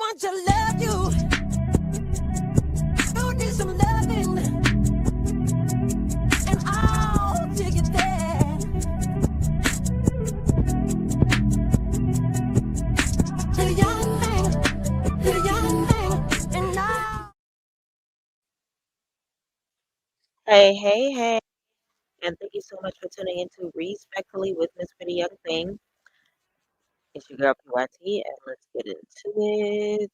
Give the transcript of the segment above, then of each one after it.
want to love you. You need some loving, and I'll take it there. The young thing, the young thing, and now. Hey, hey, hey, and thank you so much for tuning into Respectfully with Miss Pretty Young Thing. It's your girl PYT, and let's get into it.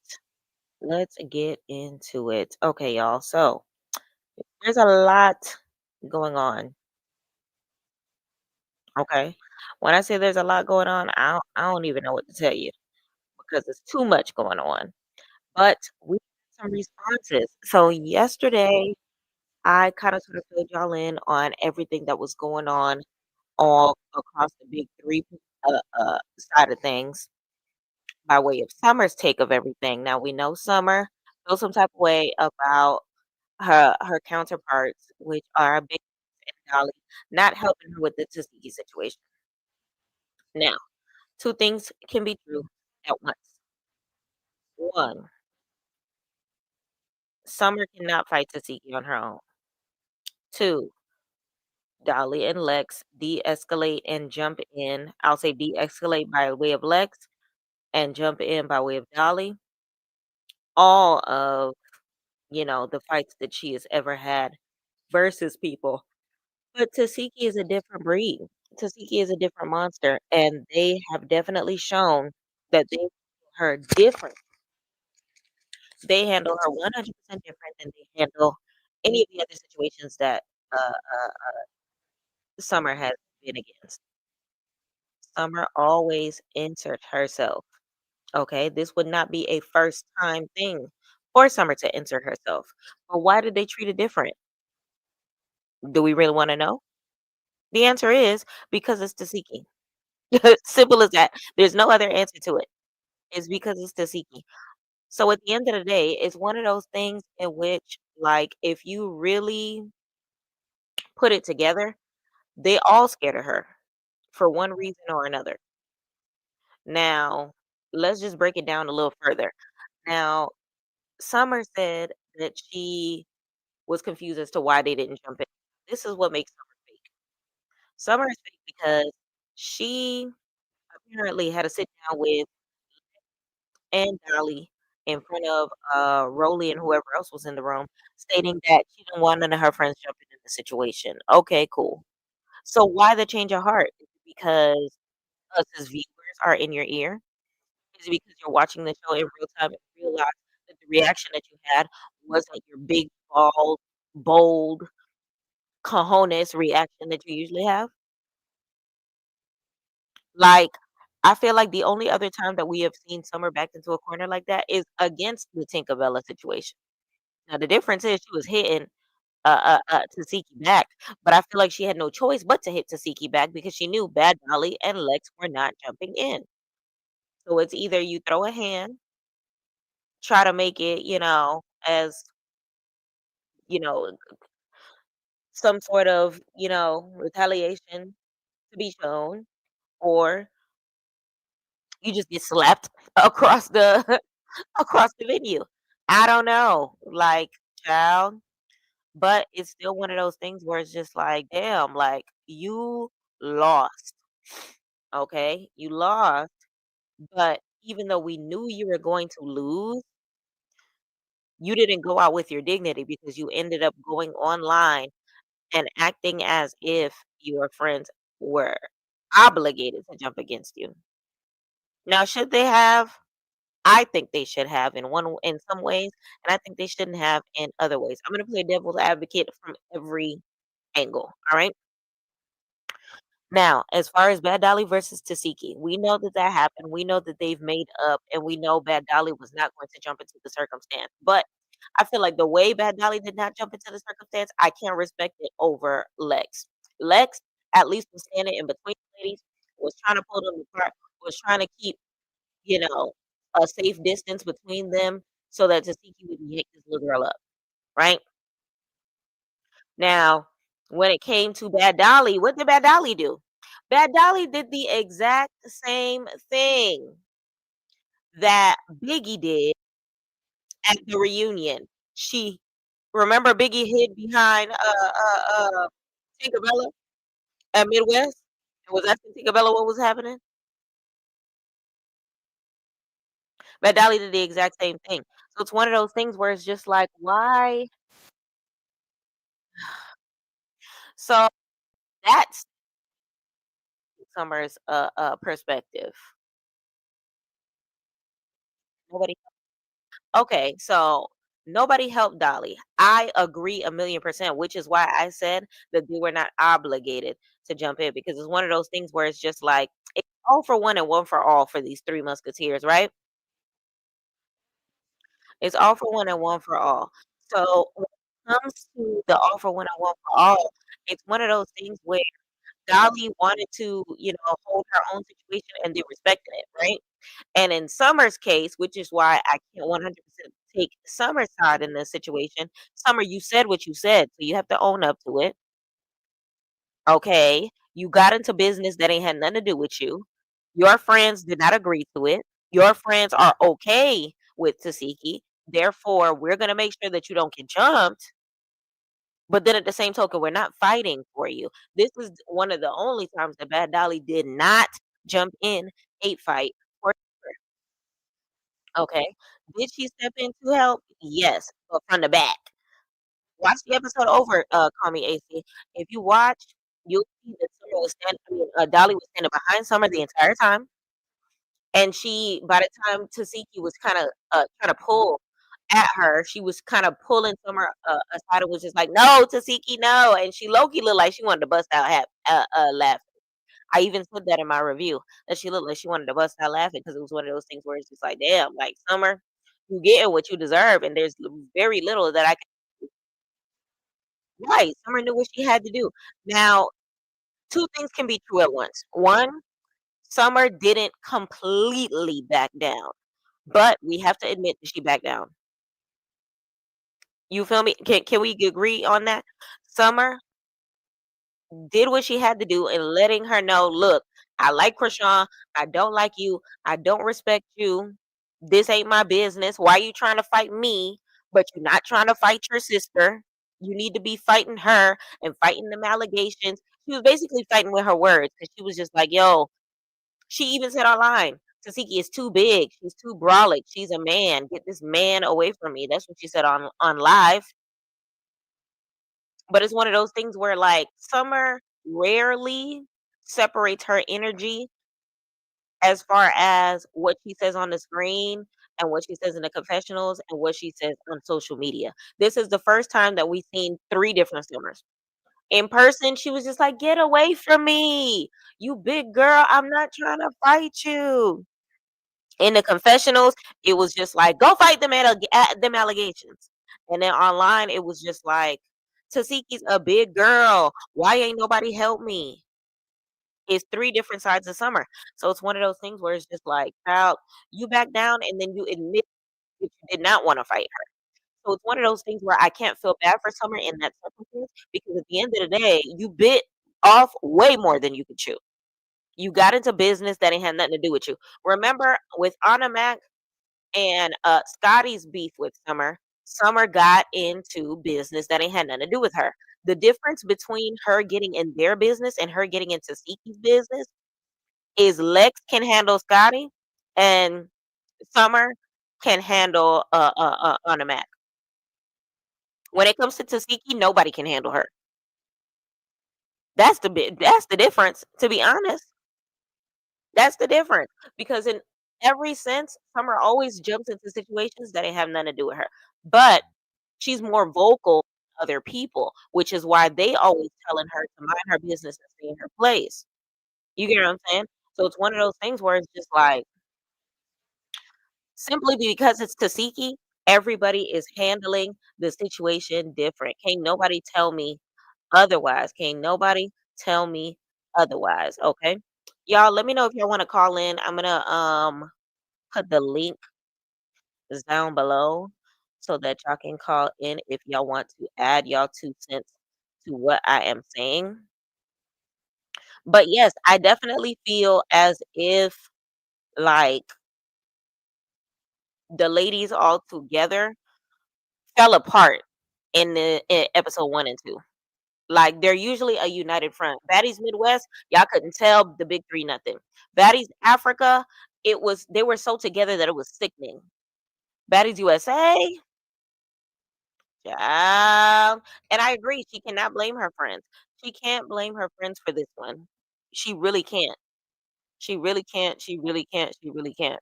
Let's get into it. Okay, y'all. So there's a lot going on. Okay. When I say there's a lot going on, I don't even know what to tell you because there's too much going on. But we have some responses. So yesterday, I kind of sort of filled y'all in on everything that was going on all across the big three side of things by way of Summer's take of everything. Now we know Summer feels some type of way about her counterparts, which are Big and Dolly, not helping her with the Tuskegee situation. Now, two things can be true at once. One, Summer cannot fight Tuskegee on her own. Two, Dolly and Lex de-escalate and jump in. I'll say de-escalate by way of Lex and jump in by way of Dolly. All of the fights that she has ever had versus people. But Tasiki is a different breed. Tasiki is a different monster, and they have definitely shown that they handle her different. They handle her 100% different than they handle any of the other situations that Summer has been against. Summer always entered herself. Okay, this would not be a first time thing for Summer to insert herself. But why did they treat it different? Do we really want to know? The answer is because it's Tasiki. Simple as that. There's no other answer to it. It's because it's Tasiki. So at the end of the day, it's one of those things in which, like, if you really put it together, they all scared of her for one reason or another. Now, let's just break it down a little further. Now, Summer said that she was confused as to why they didn't jump in. This is what makes Summer fake. Summer is fake because she apparently had to sit down with and Dolly in front of Rolly and whoever else was in the room, stating that she didn't want none of her friends jumping in the situation. Okay, cool. So why the change of heart? Is it because us as viewers are in your ear? Is it because you're watching the show in real time and realize that the reaction that you had wasn't your big, bald, bold, cojones reaction that you usually have? Like, I feel like the only other time that we have seen Summer backed into a corner like that is against the Tinkerbella situation. Now the difference is she was hitting, Tasiki back, but I feel like she had no choice but to hit Tasiki back because she knew Bad Dolly and Lex were not jumping in. So it's either you throw a hand, try to make it, as, you know, some sort of, retaliation to be shown, or you just get slapped across the across the venue. I don't know, like, child. But it's still one of those things where it's just like, damn, like you lost. Okay? You lost, but even though we knew you were going to lose, you didn't go out with your dignity because you ended up going online and acting as if your friends were obligated to jump against you. Now, should they have? I think they should have in some ways, and I think they shouldn't have in other ways. I'm gonna play devil's advocate from every angle. All right. Now, as far as Bad Dolly versus Tasiki, we know that that happened. We know that they've made up, and we know Bad Dolly was not going to jump into the circumstance. But I feel like the way Bad Dolly did not jump into the circumstance, I can't respect it over Lex. Lex at least was standing in between the ladies, was trying to pull them apart, was trying to keep, you know, a safe distance between them so that Tasiki wouldn't hit this little girl up, right? Now, when it came to Bad Dolly, what did Bad Dolly do? Bad Dolly did the exact same thing that Biggie did at the reunion. She remember Biggie hid behind Tinkerbella at Midwest and was asking Tinkerbella what was happening. But Dolly did the exact same thing. So it's one of those things where it's just like, why? So that's Summer's perspective. Nobody. Okay, so nobody helped Dolly. I agree a million percent, which is why I said that they were not obligated to jump in because it's one of those things where it's just like it's all for one and one for all for these three musketeers, right? It's all for one and one for all. So when it comes to the all for one and one for all, it's one of those things where Dolly wanted to, hold her own situation and they respected it, right? And in Summer's case, which is why I can't 100% take Summer's side in this situation, Summer, you said what you said, so you have to own up to it, okay? You got into business that ain't had nothing to do with you. Your friends did not agree to it. Your friends are okay with Tasiki. Therefore, we're gonna make sure that you don't get jumped. But then at the same token, we're not fighting for you. This is one of the only times that Bad Dolly did not jump in a fight for her, okay? Did she step in to help? Yes, but from the back. Watch the episode over, Call Me AC. If you watch, you'll see that Summer was standing I mean, Dolly was standing behind Summer the entire time, and she by the time Tasiki was kinda, trying to pull at her, she was kinda pulling Summer, aside and was just like, "No, Tasiki, no," and she low-key looked like she wanted to bust out laughing. I even said that in my review, that she looked like she wanted to bust out laughing because it was one of those things where it's just like, "Damn, like, Summer, you getting what you deserve, and there's very little that I can." Right, Summer knew what she had to do. Now, 2 things can be true at once. 1, Summer didn't completely back down, but we have to admit that she backed down. You feel me? Can we agree on that? Summer did what she had to do in letting her know, "Look, I like Chrisean. I don't like you. I don't respect you. This ain't my business. Why you trying to fight me, but you're not trying to fight your sister? You need to be fighting her and fighting them allegations." She was basically fighting with her words because she was just like, "Yo," she even said online, "Tasiki is too big. She's too brolic. She's a man. Get this man away from me." That's what she said on live. But it's one of those things where, like, Summer rarely separates her energy as far as what she says on the screen and what she says in the confessionals and what she says on social media. This is the first time that we've seen 3 different Summers. In person, she was just like, "Get away from me. You big girl. I'm not trying to fight you." In the confessionals, it was just like, "Go fight them allegations." And then online, it was just like, "Tasiki's a big girl. Why ain't nobody help me?" It's 3 different sides of Summer. So it's one of those things where it's just like, "Child, you back down and then you admit that you did not wanna fight her." So it's one of those things where I can't feel bad for Summer in that circumstance because at the end of the day, you bit off way more than you could chew. You got into business that ain't had nothing to do with you. Remember with Anna Mac and, Scotty's beef with Summer, Summer got into business that ain't had nothing to do with her. The difference between her getting in their business and her getting into Siki's business is Lex can handle Scotty and Summer can handle, Anna Mac. When it comes to Tasiki, nobody can handle her. That's the difference, to be honest. That's the difference, because in every sense, Summer always jumps into situations that ain't have nothing to do with her, but she's more vocal than other people, which is why they always telling her to mind her business and stay in her place. You get what I'm saying? So it's one of those things where it's just like, simply because it's Tasiki, everybody is handling the situation different. Can't nobody tell me otherwise. Can't nobody tell me otherwise, okay? Y'all, let me know if y'all wanna call in. I'm gonna, put the link is down below so that y'all can call in if y'all want to add y'all 2 cents to what I am saying. But yes, I definitely feel as if, like, the ladies all together fell apart in episode 1 and 2. Like, they're usually a united front. Baddies Midwest, y'all couldn't tell the big 3 nothing. Baddies Africa, it was they were so together that it was sickening. Baddies USA, child, and I agree, she cannot blame her friends. She can't blame her friends for this one. She really can't. She really can't, she really can't, she really can't.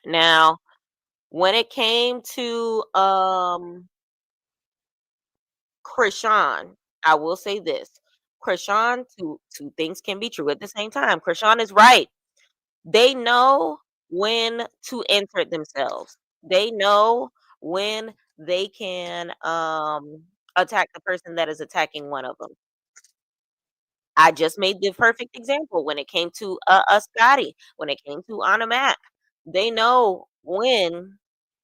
Now, when it came to, Chrisean, I will say this. Chrisean, two things can be true at the same time. Chrisean is right. They know when to insert themselves. They know when they can attack the person that is attacking one of them. I just made the perfect example when it came to Scotty, when it came to Anna Mac. They know when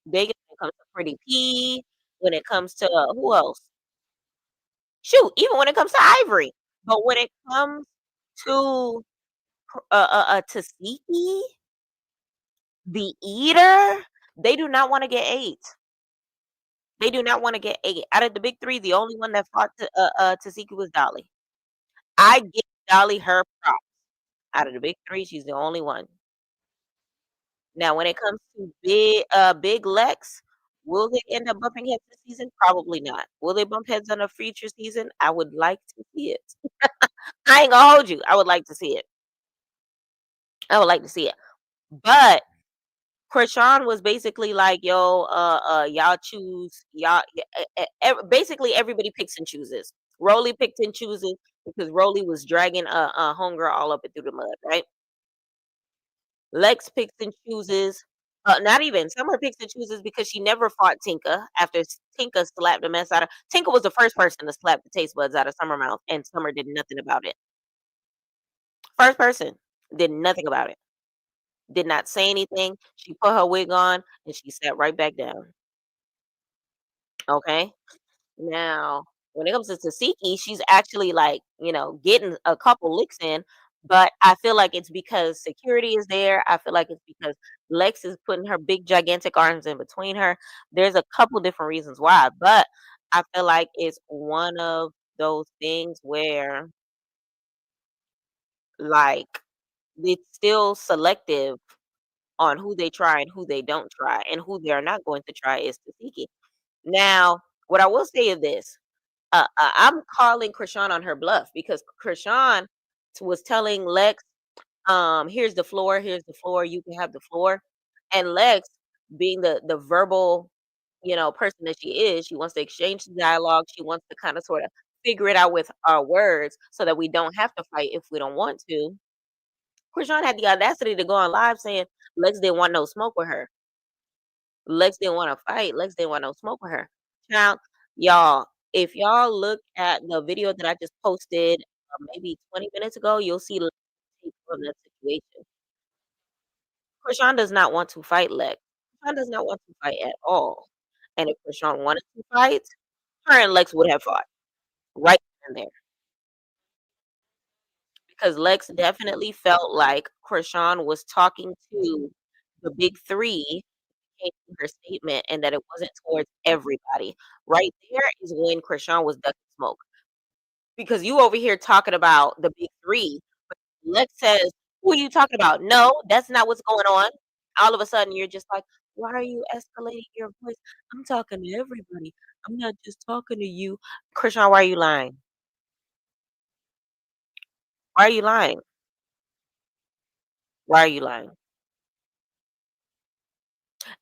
when it comes to Pretty P, when it comes to who else? Shoot, even when it comes to Ivory. But when it comes to Tasiki, the eater, they do not wanna get ate. They do not wanna get ate. Out of the big 3, the only one that fought Tasiki was Dolly. I give Dolly her props. Out of the big 3, she's the only one. Now when it comes to Big Lex, will they end up bumping heads this season? Probably not. Will they bump heads on a future season? I would like to see it. I ain't gonna hold you. I would like to see it. I would like to see it. But Krishan was basically like, "Yo, y'all choose basically everybody picks and chooses." Rolly picked and chooses because Rolly was dragging a homegirl all up and through the mud, right? Lex picks and chooses. Not even Summer picks and chooses because she never fought Tinka after Tinka slapped the mess out of. Tinka was the first person to slap the taste buds out of Summer mouth, and Summer did nothing about it. First person did nothing about it. Did not say anything. She put her wig on and she sat right back down. Okay. Now, when it comes to Tasiki, she's actually like, getting a couple licks in, but I feel like it's because security is there. I feel like it's because Lex is putting her big gigantic arms in between her. There's a couple different reasons why, but I feel like it's one of those things where like it's still selective on who they try and who they don't try, and who they are not going to try is Tasiki. Now, what I will say is this. I'm calling Krishan on her bluff because Krishan was telling Lex, here's the floor, you can have the floor." And Lex, being the verbal, person that she is, she wants to exchange the dialogue. She wants to kind of sort of figure it out with our words so that we don't have to fight if we don't want to. Krishan had the audacity to go on live saying Lex didn't want no smoke with her. Lex didn't want to fight. Lex didn't want no smoke with her. Child, y'all, if y'all look at the video that I just posted maybe 20 minutes ago, you'll see Lex take from that situation. Krishan does not want to fight Lex. Krishan does not want to fight at all. And if Krishan wanted to fight, her and Lex would have fought right in there. Because Lex definitely felt like Krishan was talking to the big 3 in her statement and that it wasn't towards everybody. Right there is when Krishan was ducking smoke. Because you over here talking about the big 3, but Lex says, "Who are you talking about?" "No, that's not what's going on." All of a sudden, you're just like, "Why are you escalating your voice? I'm talking to everybody. I'm not just talking to you." Krishan, why are you lying? Why are you lying? Why are you lying?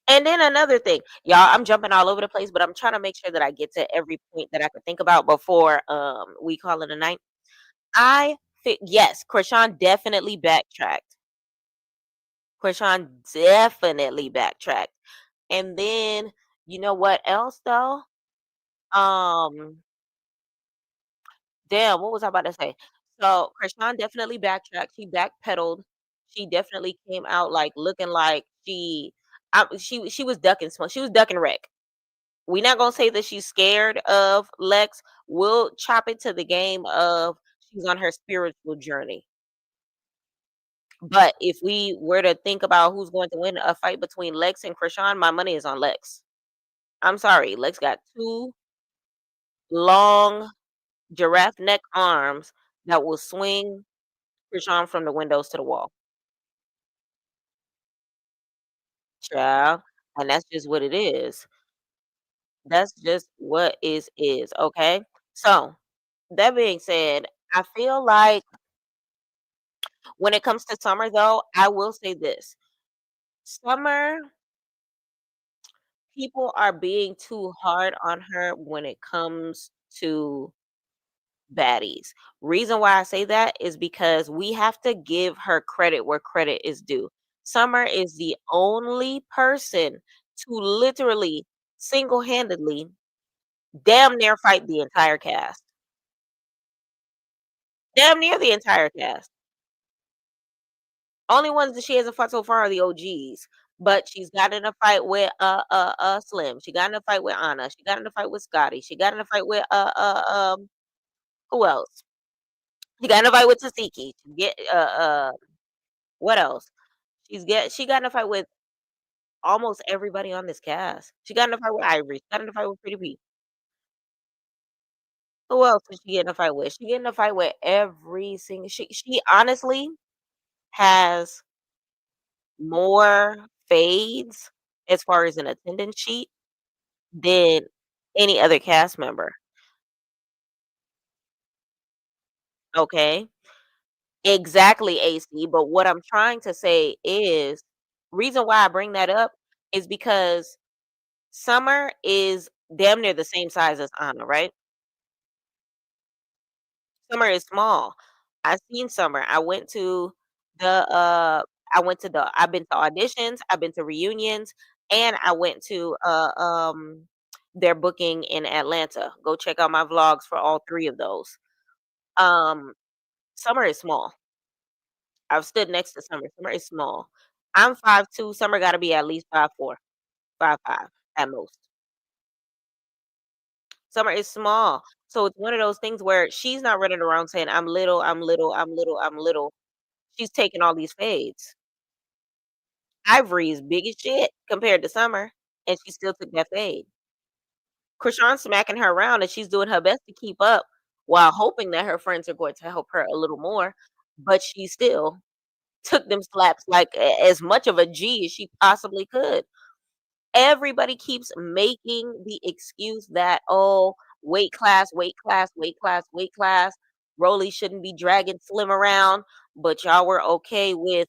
And then another thing, y'all, I'm jumping all over the place, but I'm trying to make sure that I get to every point that I could think about before we call it a night. Yes, Krishan definitely backtracked. Krishan definitely backtracked. And then you know what else though? Um, Damn, what was I about to say? So Krishan definitely backtracked. She backpedaled. She definitely came out like looking like she was ducking smoke. She was ducking wreck. We're not gonna say that she's scared of Lex. We'll chop it to the game of she's on her spiritual journey. But if we were to think about who's going to win a fight between Lex and Krishan, my money is on Lex. I'm sorry, Lex got two long giraffe neck arms that will swing Krishan from the windows to the wall. Child, and that's just what it is. That's just what is, okay? So, that being said, I feel like when it comes to Summer though, I will say this. Summer, people are being too hard on her when it comes to baddies. Reason why I say that is because we have to give her credit where credit is due. Summer is the only person to literally single-handedly damn near fight the entire cast. Damn near the entire cast. Only ones that she hasn't fought so far are the OGs. But she's got in a fight with Slim. She got in a fight with Anna. She got in a fight with Scotty. She got in a fight with who else? She got in a fight with Tasiki. She get what else? She got in a fight with almost everybody on this cast. She got in a fight with Ivory. She got in a fight with Pretty P. Who else did she get in a fight with? She get in a fight with every single she honestly has more fades as far as an attendance sheet than any other cast member, okay? Exactly, AC, but what I'm trying to say is reason why I bring that up is because Summer is damn near the same size as Anna, right? Summer is small. I've seen Summer. The I've been to auditions, I've been to reunions, and I went to their booking in Atlanta. Go check out my vlogs for all three of those. Um Summer is small. I've stood next to Summer. Summer is small. I'm 5'2". Summer gotta be at least 5'4", 5'5" at most. Summer is small. So it's one of those things where she's not running around saying, I'm little, I'm little, I'm little, I'm little. She's taking all these fades. Ivory is big as shit compared to Summer, and she still took that fade. Krishan's smacking her around, and she's doing her best to keep up while hoping that her friends are going to help her a little more, but she still took them slaps like as much of a G as she possibly could. Everybody keeps making the excuse that, oh, weight class, weight class, weight class, weight class. Rolly shouldn't be dragging Slim around, but y'all were okay with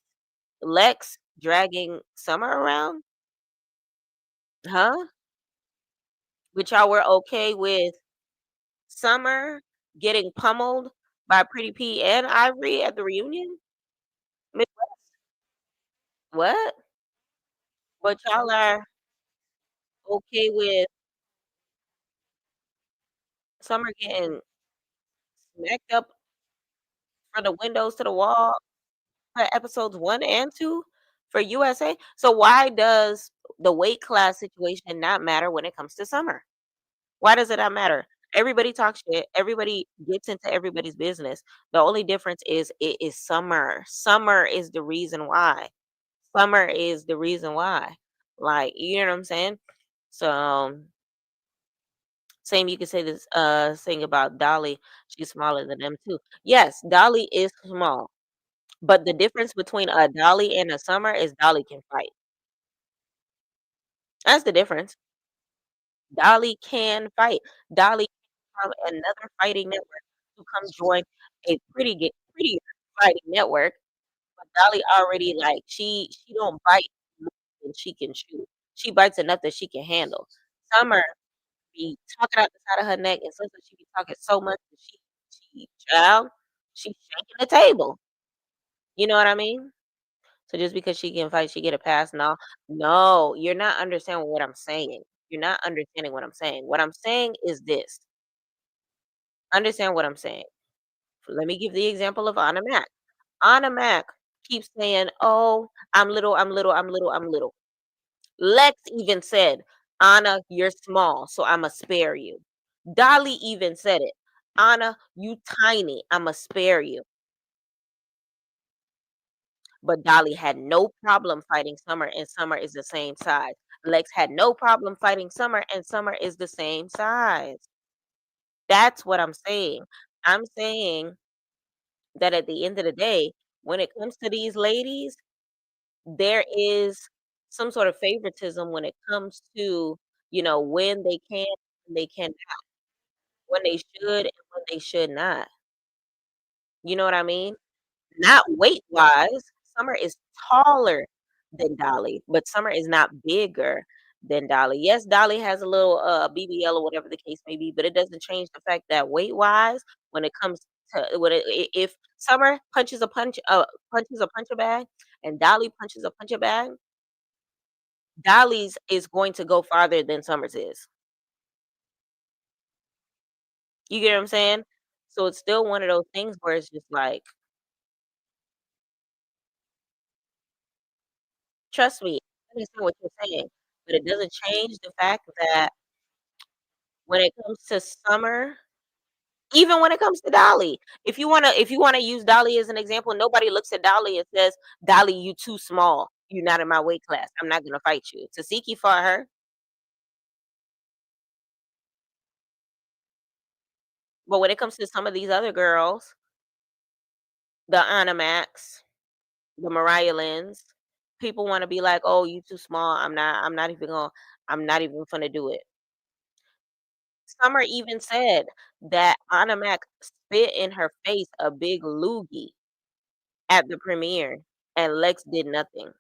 Lex dragging Summer around? Huh? But y'all were okay with Summer getting pummeled by Pretty P and Ivory at the reunion? Mi what? But y'all are okay with Summer getting smacked up from the windows to the wall for episodes 1 and 2 for USA? So why does the weight class situation not matter when it comes to Summer? Why does it not matter? Everybody talks shit. Everybody gets into everybody's business. The only difference is it is Summer. Summer is the reason why. Summer is the reason why. Like, you know what I'm saying? So, same you could say this thing about Dolly. She's smaller than them too. Yes, Dolly is small. But the difference between a Dolly and a Summer is Dolly can fight. That's the difference. Dolly can fight. Dolly from another fighting network to come join a prettier fighting network, but Dolly already like she don't bite more than she can chew. She bites enough that she can handle. Summer be talking out the side of her neck, and sometimes she be talking so much that she child, she's shaking the table. You know what I mean? So just because she can fight, she get a pass? No, no, you're not understanding what I'm saying. You're not understanding what I'm saying. What I'm saying is this. Understand what I'm saying. Let me give the example of Anna Mac. Anna Mac keeps saying, "Oh, I'm little, I'm little, I'm little, I'm little." Lex even said, "Anna, you're small, so I'ma spare you." Dolly even said it. "Anna, you tiny, I'ma spare you." But Dolly had no problem fighting Summer, and Summer is the same size. Lex had no problem fighting Summer, and Summer is the same size. That's what I'm saying. I'm saying that at the end of the day, when it comes to these ladies, there is some sort of favoritism when it comes to, when they can and they can, when they should and when they should not. You know what I mean? Not weight-wise, Summer is taller than Dolly, but Summer is not bigger than Dolly. Yes, Dolly has a little, BBL or whatever the case may be, but it doesn't change the fact that weight-wise, when it comes to when it I if Summer punches a puncher bag and Dolly punches a puncher bag, Dolly's is going to go farther than Summer's is. You get what I'm saying? So it's still one of those things where it's just like, trust me, I understand what you're saying, but it doesn't change the fact that when it comes to Summer, even when it comes to Dolly, if you wanna use Dolly as an example, nobody looks at Dolly and says, "Dolly, you too small. You're not in my weight class. I'm not gonna fight you." Tasiki fought her, but when it comes to some of these other girls, the Anna Macs, the Mariah Lyns, people wanna be like, "Oh, you too small. I'm not even gonna do it." Summer even said that Anna Mac spit in her face a big loogie at the premiere, and Lex did nothing.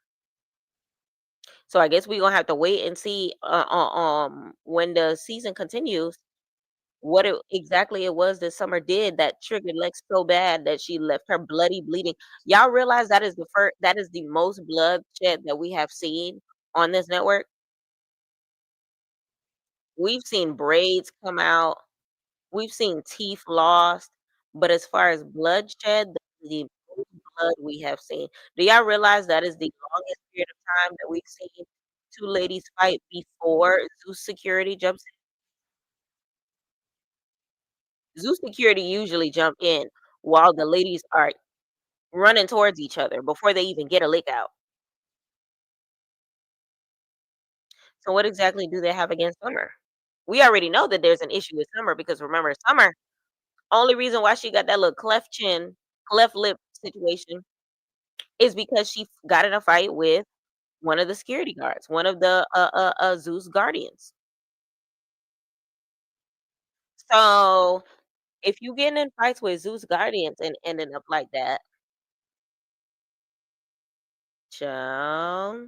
So I guess we're gonna have to wait and see, when the season continues, what exactly it was that Summer did that triggered Lex so bad that she left her bloody bleeding. Y'all realize that is the most bloodshed that we have seen on this network. We've seen braids come out. We've seen teeth lost, but as far as bloodshed, the most blood we have seen. Do y'all realize that is the longest period of time that we've seen 2 ladies fight before Zeus security jumps in? Zeus security usually jump in while the ladies are running towards each other before they even get a lick out. So what exactly do they have against Summer? We already know that there's an issue with Summer because remember, Summer, only reason why she got that little cleft chin, cleft lip situation is because she got in a fight with one of the security guards, one of the Zeus guardians. So if you getting in fights with Zeus guardians and ending up like that, child,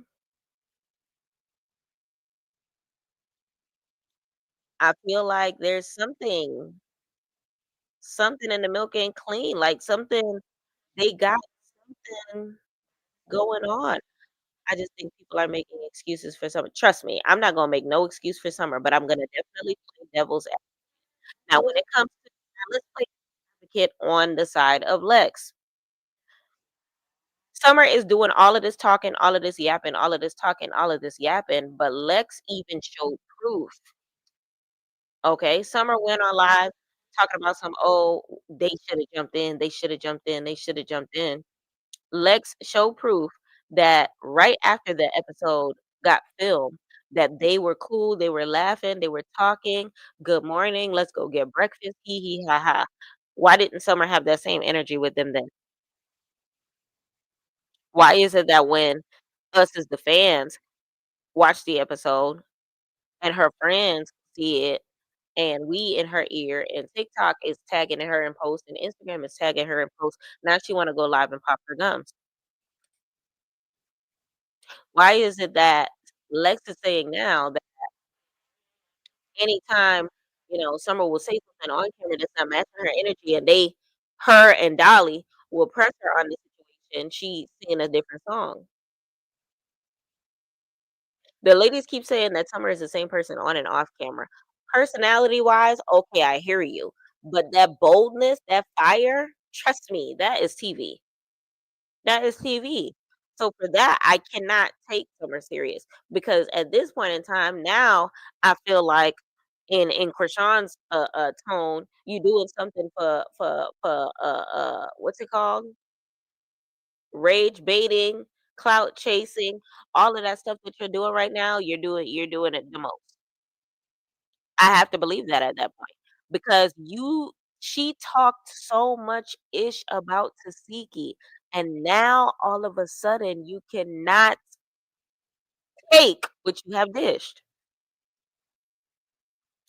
I feel like there's something in the milk ain't clean. Like something they got something going on. I just think people are making excuses for Summer. Trust me, I'm not gonna make no excuse for Summer, but I'm gonna definitely play devil's advocate. Now, when it comes to now let's play advocate on the side of Lex. Summer is doing all of this talking, all of this yapping, all of this talking, all of this yapping, but Lex even showed proof. Okay, Summer went on live talking about some, oh, they should have jumped in, they should have jumped in, they should have jumped in. Lex showed proof that right after the episode got filmed, that they were cool, they were laughing, they were talking, good morning, let's go get breakfast, hee hee ha ha. Why didn't Summer have that same energy with them then? Why is it that when us as the fans watch the episode and her friends see it and we in her ear and TikTok is tagging her in posts and Instagram is tagging her in posts, now she wanna go live and pop her gums. Why is it that Lex is saying now that anytime, Summer will say something on camera that's not matching her energy and her and Dolly will press her on the situation, she's singing a different song. The ladies keep saying that Summer is the same person on and off camera. Personality-wise, okay, I hear you, but that boldness, that fire, trust me, that is TV. That is TV. So for that, I cannot take Summer serious because at this point in time, now I feel like in Krishan's tone, you doing something for what's it called? rage baiting, clout chasing, all of that stuff that you're doing right now, you're doing it the most. I have to believe that at that point because she talked so much ish about Tasiki, and now all of a sudden you cannot take what you have dished.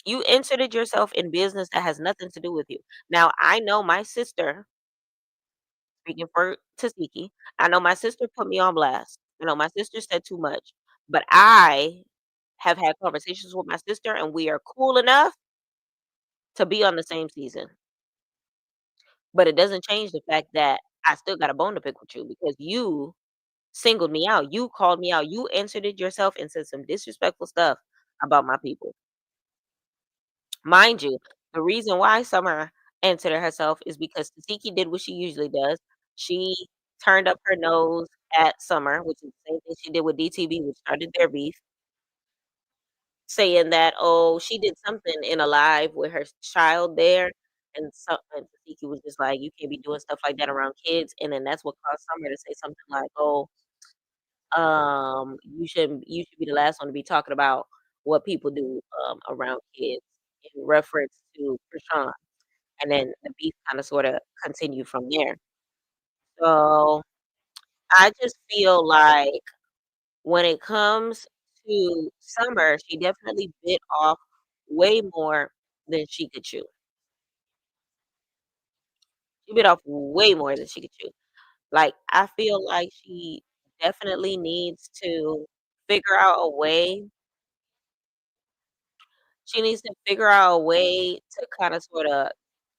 You inserted yourself in business that has nothing to do with you. Now, I know my sister, speaking for Tasiki, I know my sister put me on blast. I know my sister said too much, but I have had conversations with my sister, and we are cool enough to be on the same season. But it doesn't change the fact that I still got a bone to pick with you because you singled me out. You called me out. You inserted yourself and said some disrespectful stuff about my people. Mind you, the reason why Summer inserted herself is because Tasiki did what she usually does. She turned up her nose at Summer, which is the same thing she did with DTB, which started their beef, saying that, oh, she did something in a live with her child there. And Tasiki was just like, you can't be doing stuff like that around kids. And then that's what caused Summer to say something like, oh, you should be the last one to be talking about what people do around kids in reference to Krishan. And then the beef kinda sorta continued from there. So, I just feel like when it comes to Summer, she definitely bit off way more than she could chew. She bit off way more than she could chew. Like, I feel like definitely needs to figure out a way she needs to figure out a way to kinda sorta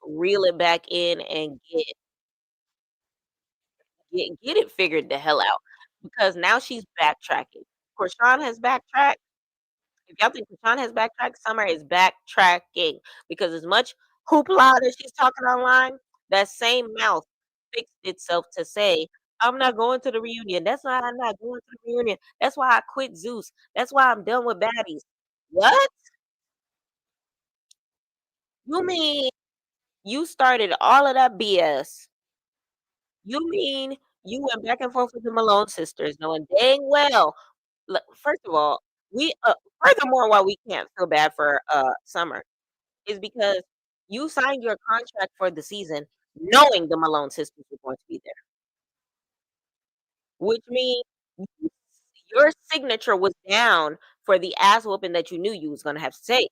reel it back in and get it figured the hell out, because now she's backtracking. Krishan has backtracked. If y'all think Krishan has backtracked, Summer is backtracking because as much hoopla that she's talking online, that same mouth fixed itself to say, "I'm not going to the reunion. That's why I'm not going to the reunion. That's why I quit Zeus. That's why I'm done with baddies." What? You mean you started all of that BS? You mean you went back and forth with the Malone sisters knowing dang well look, first of all, furthermore, why we can't feel bad for, Summer is because you signed your contract for the season knowing the Malone sisters were going to be there, which means you your signature was down for the ass whooping that you knew you was gonna have to take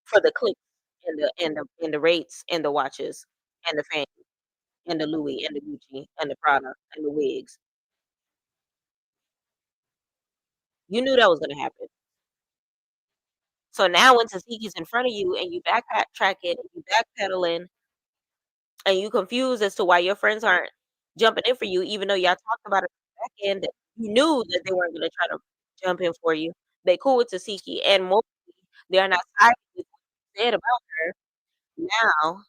for the clicks and the rates and the watches and the fame and the Louis and the Gucci and the Prada and the wigs. You knew that was gonna happen. So now when Tashiki's in front of you and you backtracking, you backpedaling, and you confused as to why your friends aren't jumping in for you, even though y'all talked about it back end, you knew that they weren't gonna try to jump in for you. They cool with Tasiki, and mostly they are not siding with what you said about her. Now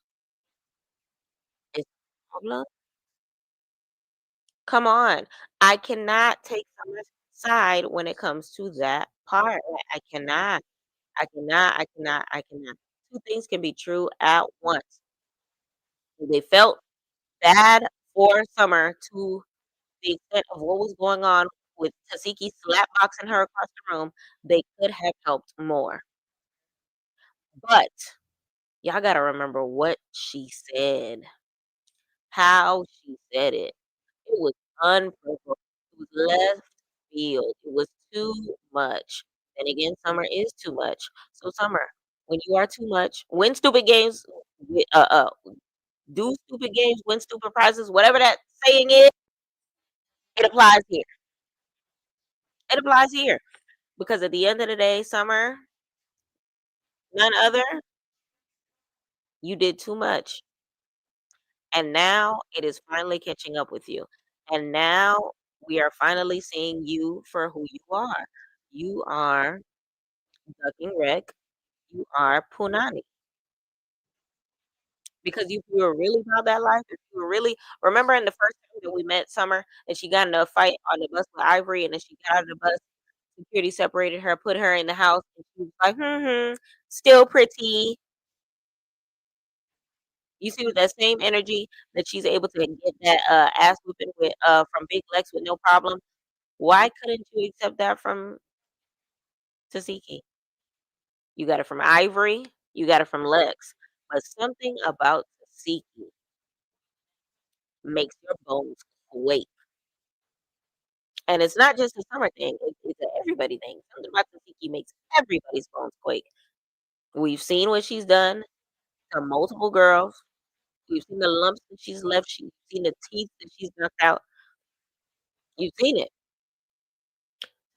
it's problem. Come on. I cannot take Summer's side when it comes to that part. I cannot. I cannot. I cannot. I cannot. Two things can be true at once. They felt bad for Summer to the extent of what was going on with Tasiki slapboxing her across the room, they could have helped more. But y'all gotta remember what she said, how she said it. It was unprovoked. It was left field. It was too much. And again, Summer is too much. So Summer, when you are too much, win stupid games, do stupid games, win stupid prizes, whatever that saying is, it applies here. It applies here. Because at the end of the day, Summer, none other, you did too much. And now it is finally catching up with you. And now we are finally seeing you for who you are. You are Ducking Wreck. You are Punani. Because if you were really about that life, if you were really remember in the first time that we met Summer and she got in a fight on the bus with Ivory and then she got out of the bus, security separated her, put her in the house, and she was like, still pretty. You see with that same energy that she's able to get that, ass whooping with, from Big Lex with no problem, why couldn't you accept that from Tasiki? You got it from Ivory, you got it from Lex, but something about Tasiki makes your bones quake, and it's not just a Summer thing, it's a everybody thing. Something about Tasiki makes everybody's bones quake. We've seen what she's done to multiple girls. We've seen the lumps that she's left, she's seen the teeth that she's knocked out. You've seen it.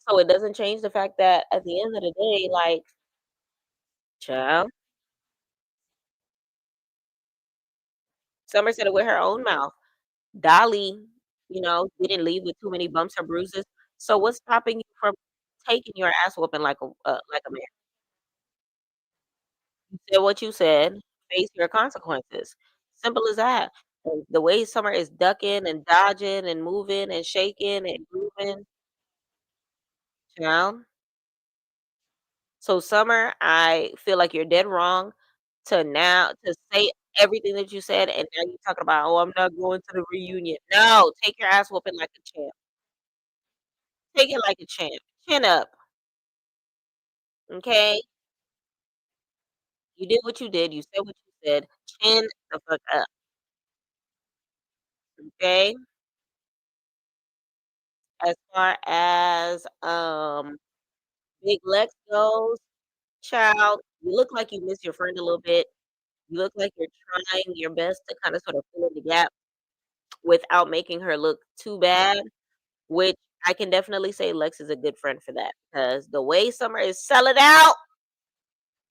So it doesn't change the fact that at the end of the day, like, child, Summer said it with her own mouth. Dolly, didn't leave with too many bumps or bruises. So what's stopping you from taking your ass whooping like a man? You said what you said. Face your consequences. Simple as that. And the way Summer is ducking and dodging and moving and shaking and moving, child. So Summer, I feel like you're dead wrong to say everything that you said, and now you're talking about, "Oh, I'm not going to the reunion." No, take your ass whooping like a champ. Take it like a champ. Chin up, okay? You did what you did. You said what you said. Chin the fuck up, okay? As far as, Big Lex goes, child, you look like you miss your friend a little bit. You look like you're trying your best to kinda sort of fill in the gap without making her look too bad. Which I can definitely say Lex is a good friend for that, because the way Summer is selling out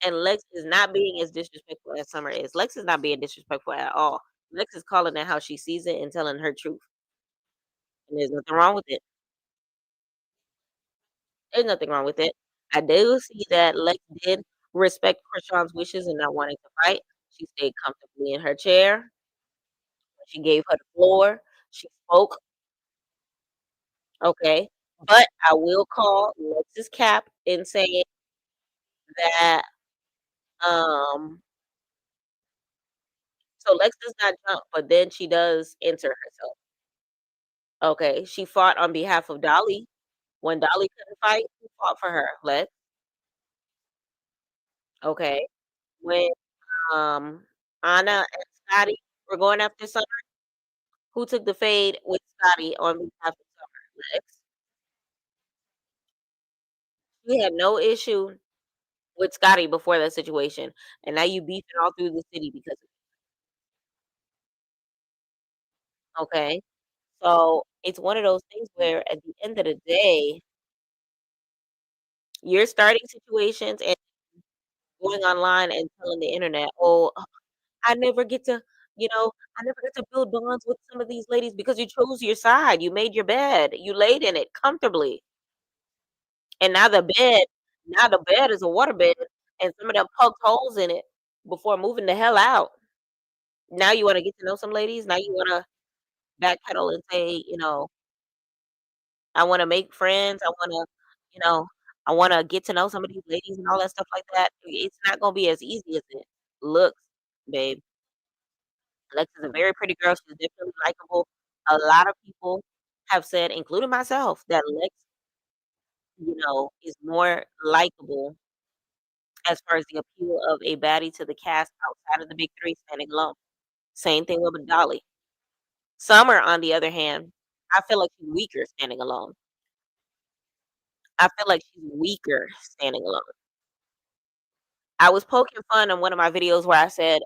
and Lex is not being as disrespectful as Summer is. Lex is not being disrespectful at all. Lex is calling it how she sees it and telling her truth, and there's nothing wrong with it. There's nothing wrong with it. I do see that Lex did respect Krishan's wishes and not wanting to fight. She stayed comfortably in her chair. She gave her the floor. She spoke, okay? But I will call Lex's cap in saying that, um so Lex does not jump, but then she does enter herself. Okay, she fought on behalf of Dolly. When Dolly couldn't fight, who fought for her? Lex. Okay. When, um, Anna and Scotty were going after Summer, who took the fade with Scotty on behalf of Summer? Lex. She had no issue with Scotty before that situation, and now you beefing all through the city because okay. So, it's one of those things where at the end of the day, you're starting situations and going online and telling the internet, "Oh, I never get to I never get to build bonds with some of these ladies because you chose your side. You made your bed. You laid in it comfortably. And now the bed is a water bed and some of them poked holes in it before moving the hell out. Now you want to get to know some ladies. Now you want to backpedal and say, I want to make friends. I want to get to know some of these ladies and all that stuff like that. It's not going to be as easy as it looks, babe. Lex is a very pretty girl. She's definitely likable. A lot of people have said, including myself, that Lex, is more likable as far as the appeal of a baddie to the cast outside of the big three standing alone. Same thing with Dolly. Summer, on the other hand, I feel like she's weaker standing alone. I feel like she's weaker standing alone. I was poking fun on one of my videos where I said,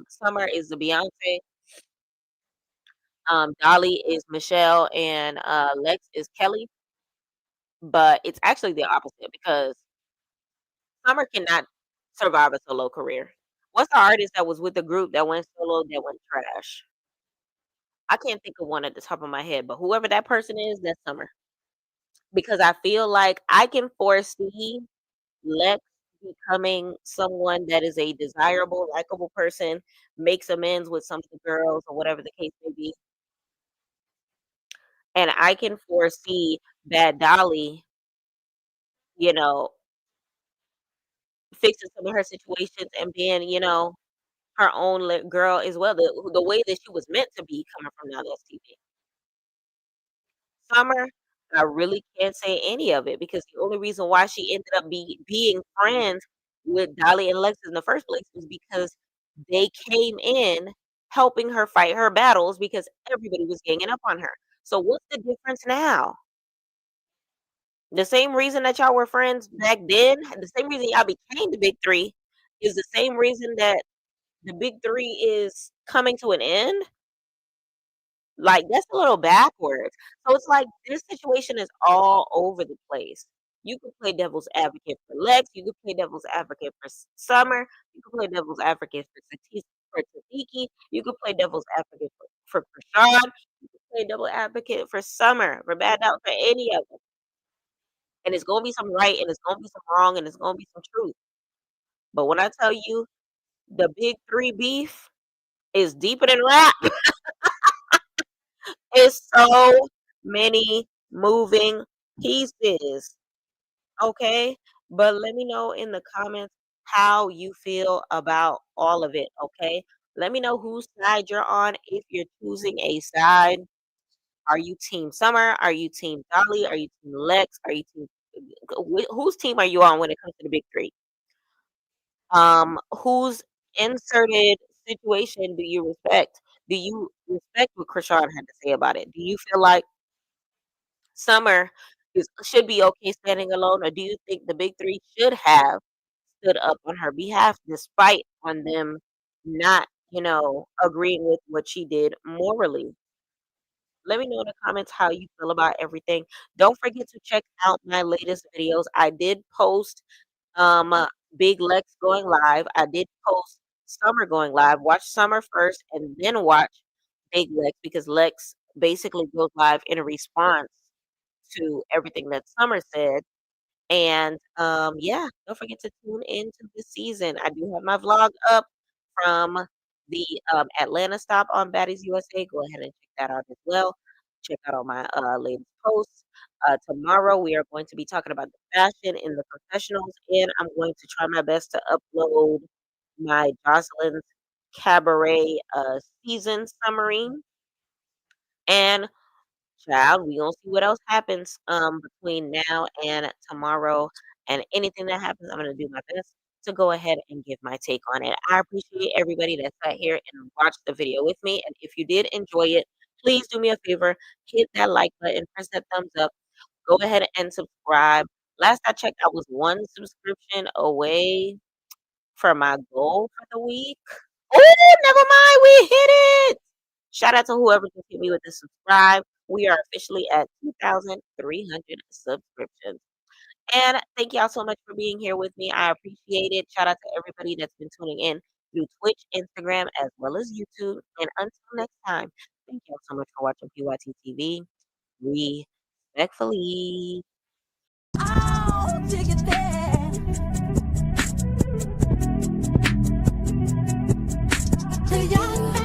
Summer is the Beyonce, Dolly is Michelle, and Lex is Kelly. But it's actually the opposite because Summer cannot survive a solo career. What's the artist that was with the group that went solo that went trash? I can't think of one at the top of my head, but whoever that person is, that's Summer. Because I feel like I can foresee Lex becoming someone that is a desirable, likable person, makes amends with some of the girls or whatever the case may be. And I can foresee Bad Dolly, you know, fixing some of her situations and being, her own girl as well, the way that she was meant to be coming from Now That's TV. Summer, I really can't say any of it because the only reason why she ended up being friends with Dolly and Lex in the first place was because they came in helping her fight her battles because everybody was ganging up on her. So what's the difference now? The same reason that y'all were friends back then, the same reason y'all became the big three is the same reason that the big three is coming to an end. Like, that's a little backwards. So it's like this situation is all over the place. You could play devil's advocate for Lex, you could play devil's advocate for Summer, you could play devil's advocate for Tafiki, you could play devil's advocate for Krishan, you could play devil advocate for Summer, for Bad Out, for any of them. And it's gonna be some right and it's gonna be some wrong and it's gonna be some truth. But when I tell you the big three beef is deeper than rap, it's so many moving pieces. Okay? But let me know in the comments how you feel about all of it, okay? Let me know whose side you're on if you're choosing a side. Are you team Summer? Are you team Dolly? Are you team Lex? Are you team whose team are you on when it comes to the big three? Whose inserted situation do you respect? Do you respect what Krishan had to say about it? Do you feel like Summer should be okay standing alone, or do you think the big three should have stood up on her behalf despite on them not, agreeing with what she did morally? Let me know in the comments how you feel about everything. Don't forget to check out my latest videos. I did post Big Lex going live. I did post Summer going live. Watch Summer first and then watch Big Lex because Lex basically goes live in a response to everything that Summer said. And yeah, don't forget to tune into this season. I do have my vlog up from the Atlanta stop on Baddies USA. Go ahead and check that out as well. Check out all my latest posts. Tomorrow we are going to be talking about the fashion in the professionals, and I'm going to try my best to upload my Jocelyn's Cabaret season summary. And child, we gonna see what else happens between now and tomorrow. And anything that happens, I'm gonna do my best to go ahead and give my take on it. I appreciate everybody that sat here and watched the video with me. And if you did enjoy it, please do me a favor, hit that like button, press that thumbs up, go ahead and subscribe. Last I checked, I was one subscription away from my goal for the week. Oh, never mind, we hit it. Shout out to whoever just hit me with the subscribe. We are officially at 2,300 subscriptions. And thank y'all so much for being here with me. I appreciate it. Shout out to everybody that's been tuning in through Twitch, Instagram, as well as YouTube. And until next time, thank y'all so much for watching PYT TV. Respectfully. Oh, dig it there. The young